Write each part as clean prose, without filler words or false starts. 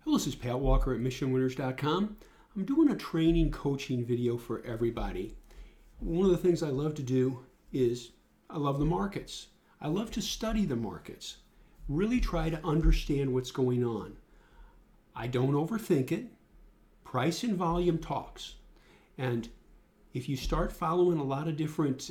Hello, this is Pat Walker at MissionWinners.com. I'm doing a training coaching video for everybody. One of the things I love to do is I love the markets. I love to study the markets, really try to understand what's going on. I don't overthink it. Price and volume talks. And if you start following a lot of different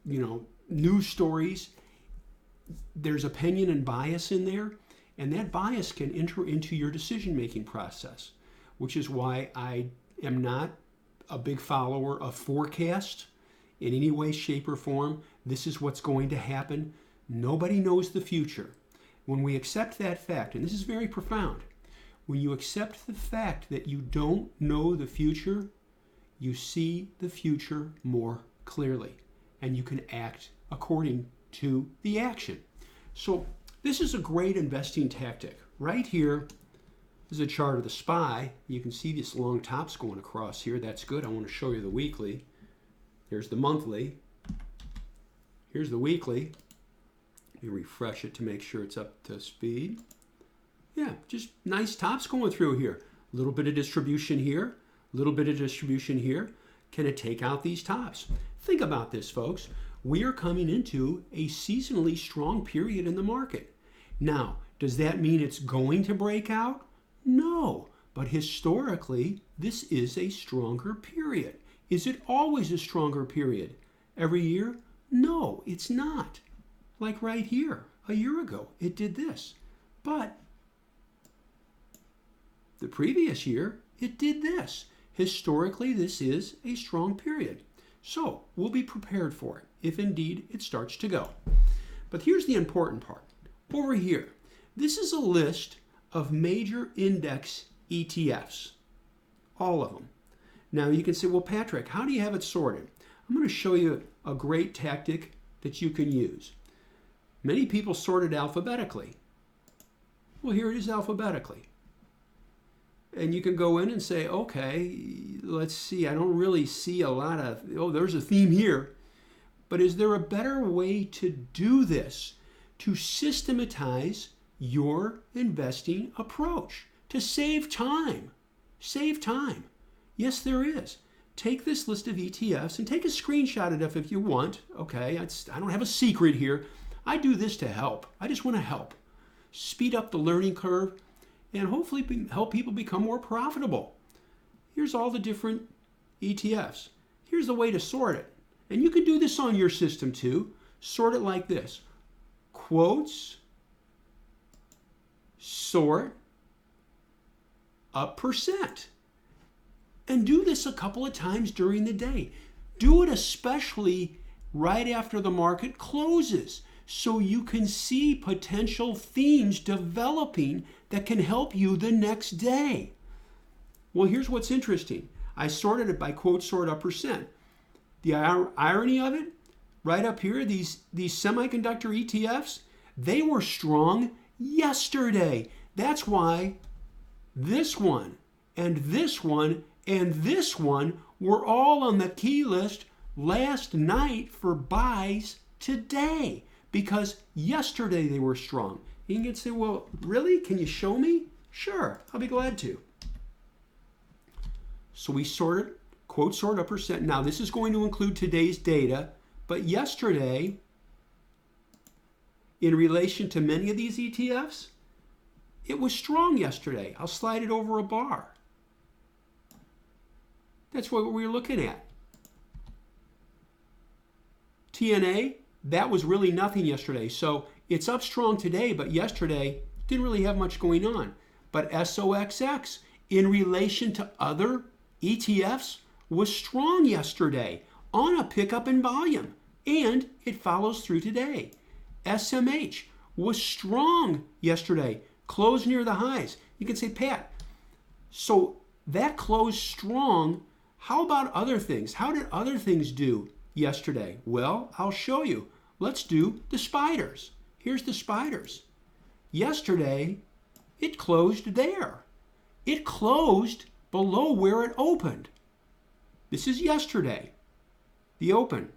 news stories, there's opinion and bias in there. And that bias can enter into your decision-making process, which is why I am not a big follower of forecast in any way, shape, or form. This is what's going to happen. Nobody knows the future. When we accept that fact, and this is very profound, when you accept the fact that you don't know the future, you see the future more clearly, and you can act according to the action. So this is a great investing tactic. Right here is a chart of the SPY. You can see this long tops going across here. That's good. I want to show you the weekly. Here's the monthly. Here's the weekly. Let me refresh it to make sure it's up to speed. Yeah, just nice tops going through here. A little bit of distribution here, a little bit of distribution here. Can it take out these tops? Think about this, folks. We are coming into a seasonally strong period in the market. Now, does that mean it's going to break out? No, but historically, this is a stronger period. Is it always a stronger period? Every year? No, it's not. Like right here, a year ago, it did this. But the previous year, it did this. Historically, this is a strong period. So we'll be prepared for it if indeed it starts to go. But here's the important part. Over here, this is a list of major index ETFs, all of them. Now you can say, well, Patrick, how do you have it sorted? I'm going to show you a great tactic that you can use. Many people sort it alphabetically. Well, here it is alphabetically. And you can go in and say, okay, let's see, I don't really see a lot of, there's a theme here. But is there a better way to do this, to systematize your investing approach, to save time? Save time. Yes, there is. Take this list of ETFs and take a screenshot of it if you want. Okay, I don't have a secret here. I do this to help. I just want to help. Speed up the learning curve and hopefully help people become more profitable. Here's all the different ETFs. Here's the way to sort it. And you can do this on your system too. Sort it like this. Quotes, sort, a percent. And do this a couple of times during the day. Do it especially right after the market closes, so you can see potential themes developing that can help you the next day. Well, here's what's interesting. I sorted it by quote, sort, a percent. The irony of it, right up here, these semiconductor ETFs, they were strong yesterday. That's why this one and this one and this one were all on the key list last night for buys today, because yesterday they were strong. You can say, well, really? Can you show me? Sure, I'll be glad to. So we sorted, quote, sort, a percent. Now this is going to include today's data, but yesterday, in relation to many of these ETFs, it was strong yesterday. I'll slide it over a bar. That's what we're looking at. TNA, that was really nothing yesterday. So it's up strong today, but yesterday didn't really have much going on. But SOXX, in relation to other ETFs, was strong yesterday on a pickup in volume, and it follows through today. SMH was strong yesterday, closed near the highs. You can say, Pat, so that closed strong. How about other things? How did other things do yesterday? Well, I'll show you. Let's do the spiders. Here's the spiders. Yesterday, it closed there. It closed below where it opened. This is yesterday. The open,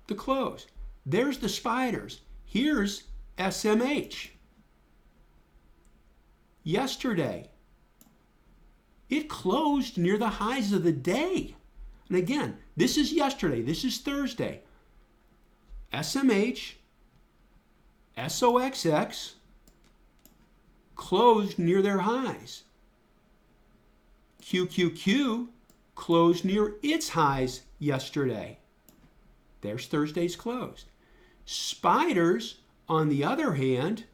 the close. There's the spiders. Here's SMH. Yesterday, It closed near the highs of the day. And again, this is yesterday. This is Thursday. SMH, SOXX closed near their highs. QQQ closed near its highs yesterday. There's Thursday's closed. Spiders, on the other hand,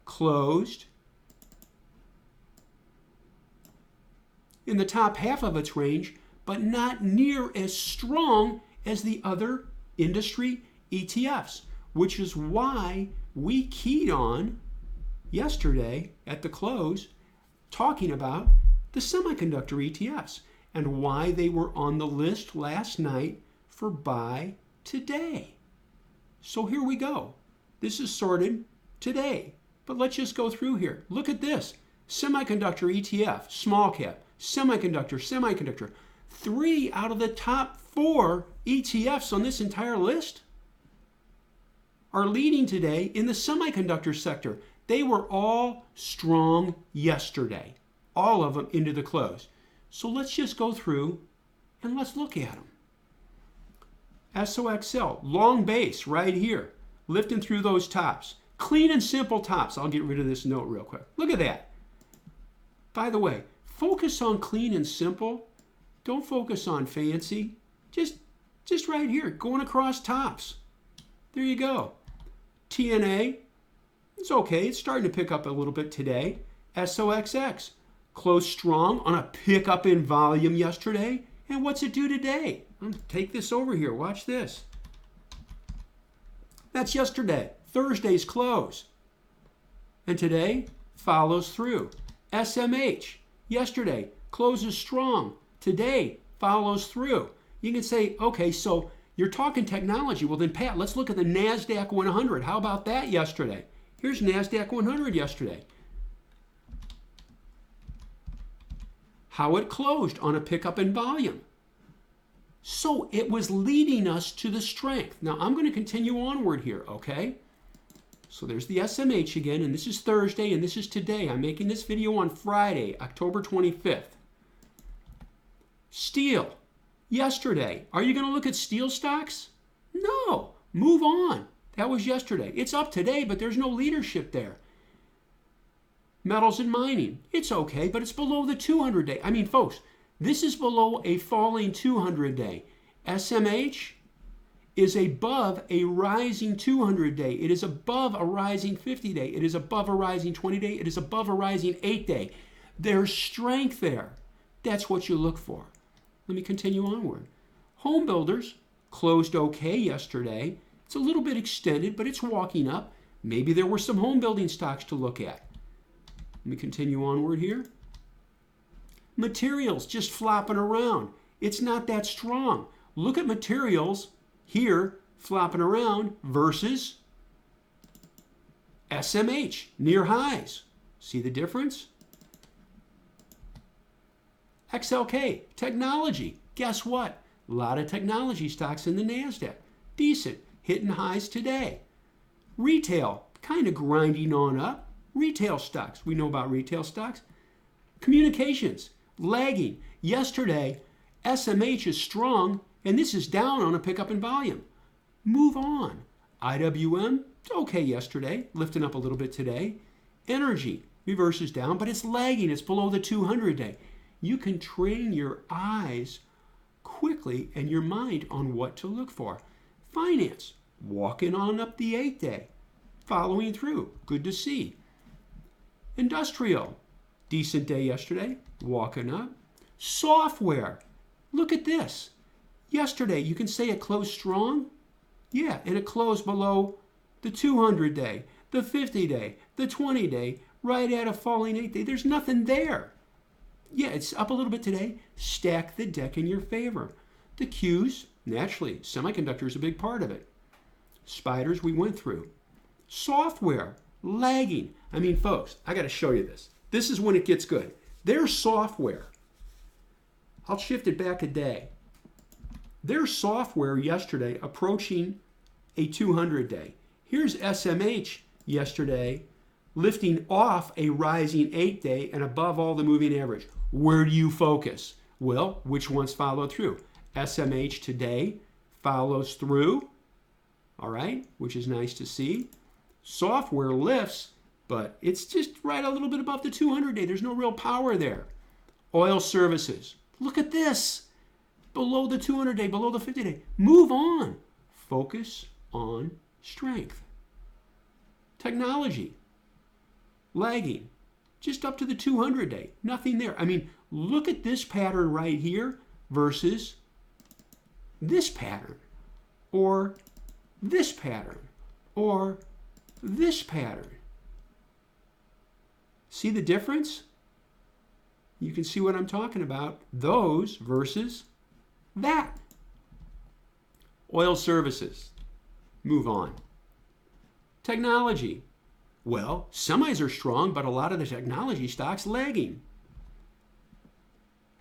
closed in the top half of its range, but not near as strong as the other industry ETFs, which is why we keyed on yesterday at the close talking about the semiconductor ETFs and why they were on the list last night for buy today. So here we go. This is sorted today, but let's just go through here. Look at this. Semiconductor ETF, small cap, semiconductor. 3 out of the top 4 ETFs on this entire list are leading today in the semiconductor sector. They were all strong yesterday, all of them into the close. So let's just go through and let's look at them. SOXL, long base right here, lifting through those tops. Clean and simple tops. I'll get rid of this note real quick. Look at that. By the way, focus on clean and simple. Don't focus on fancy. Just right here, going across tops. There you go. TNA, it's okay. It's starting to pick up a little bit today. SOXX, closed strong on a pickup in volume yesterday. And what's it do today? Take this over here. Watch this. That's yesterday, Thursday's close. And today follows through. SMH, yesterday, closes strong. Today follows through. You can say, okay, so you're talking technology. Well, then, Pat, let's look at the NASDAQ 100. How about that yesterday? Here's NASDAQ 100 yesterday. How it closed on a pickup in volume. So it was leading us to the strength. Now, I'm going to continue onward here, okay? So there's the SMH again, and this is Thursday, and this is today. I'm making this video on Friday, October 25th. Steel, yesterday. Are you going to look at steel stocks? No. Move on. That was yesterday. It's up today, but there's no leadership there. Metals and mining, it's okay, but it's below the 200-day. I mean, folks, this is below a falling 200-day. SMH is above a rising 200-day. It is above a rising 50-day. It is above a rising 20-day. It is above a rising 8-day. There's strength there. That's what you look for. Let me continue onward. Home builders closed okay yesterday. It's a little bit extended, but it's walking up. Maybe there were some home building stocks to look at. Let me continue onward here. Materials just flopping around. It's not that strong. Look at materials here flopping around versus SMH, near highs. See the difference? XLK, technology. Guess what? A lot of technology stocks in the NASDAQ. Decent, hitting highs today. Retail, kind of grinding on up. Retail stocks, we know about retail stocks. Communications, lagging. Yesterday, SMH is strong, and this is down on a pickup in volume. Move on. IWM, it's okay yesterday, lifting up a little bit today. Energy, reverses down, but it's lagging. It's below the 200-day. You can train your eyes quickly and your mind on what to look for. Finance, walking on up the 8-day, following through. Good to see. Industrial, decent day yesterday, walking up. Software, look at this. Yesterday, you can say it closed strong. Yeah, and it closed below the 200-day, the 50-day, the 20-day, right at a falling 8-day. There's nothing there. Yeah, it's up a little bit today. Stack the deck in your favor. The Qs, naturally, semiconductor is a big part of it. Spiders, we went through. Software, lagging. I mean, folks, I got to show you this. This is when it gets good. Their software. I'll shift it back a day. Their software yesterday approaching a 200-day. Here's SMH yesterday lifting off a rising 8-day and above all the moving average. Where do you focus? Well, which ones follow through? SMH today follows through, all right, which is nice to see. Software lifts, but it's just right a little bit above the 200-day. There's no real power there. Oil services. Look at this. Below the 200-day, below the 50-day. Move on. Focus on strength. Technology. Lagging. Just up to the 200-day. Nothing there. I mean, look at this pattern right here versus this pattern. Or this pattern. Or this pattern. See the difference? You can see what I'm talking about. Those versus that. Oil services. Move on. Technology. Well, semis are strong, but a lot of the technology stocks lagging.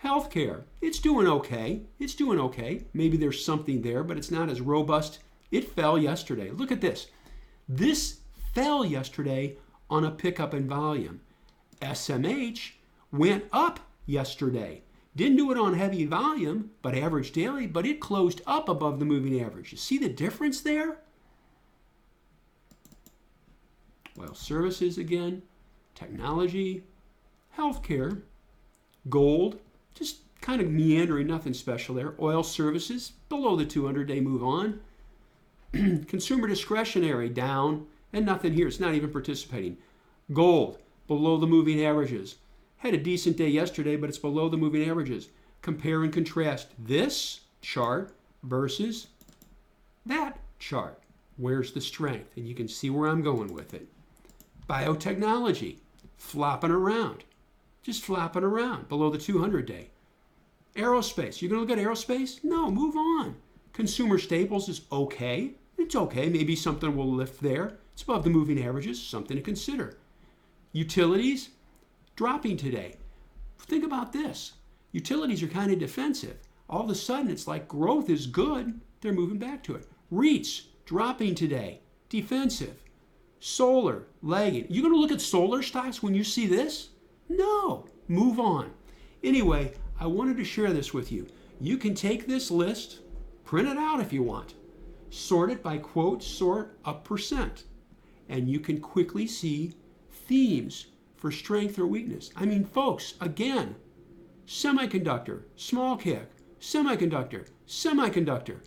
Healthcare. It's doing okay. It's doing okay. Maybe there's something there, but it's not as robust. It fell yesterday. Look at this. This fell yesterday on a pickup in volume. SMH went up yesterday. Didn't do it on heavy volume, but average daily, but it closed up above the moving average. You see the difference there? Oil services again, technology, healthcare, gold, just kind of meandering, nothing special there. Oil services, below the 200-day move on. Consumer discretionary, down, and nothing here. It's not even participating. Gold, below the moving averages. Had a decent day yesterday, but it's below the moving averages. Compare and contrast this chart versus that chart. Where's the strength? And you can see where I'm going with it. Biotechnology, flopping around. Just flopping around below the 200-day. Aerospace, you're going to look at aerospace? No, move on. Consumer staples is okay. It's okay. Maybe something will lift there. It's above the moving averages. Something to consider. Utilities, dropping today. Think about this. Utilities are kind of defensive. All of a sudden, it's like growth is good. They're moving back to it. REITs, dropping today. Defensive. Solar, lagging. You going to look at solar stocks when you see this? No. Move on. Anyway, I wanted to share this with you. You can take this list, print it out if you want, sort it by quote, sort a percent, and you can quickly see themes for strength or weakness. I mean, folks, again, semiconductor, small cap, semiconductor, semiconductor.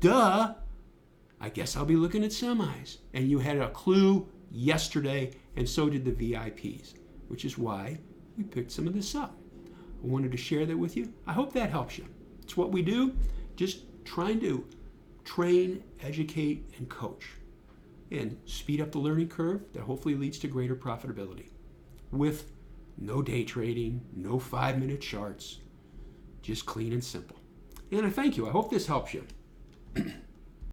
Duh. I guess I'll be looking at semis. And you had a clue yesterday, and so did the VIPs, which is why we picked some of this up. I wanted to share that with you. I hope that helps you. It's what we do, just trying to train, educate, and coach, and speed up the learning curve that hopefully leads to greater profitability with no day trading, no 5-minute charts, just clean and simple. And I thank you. I hope this helps you.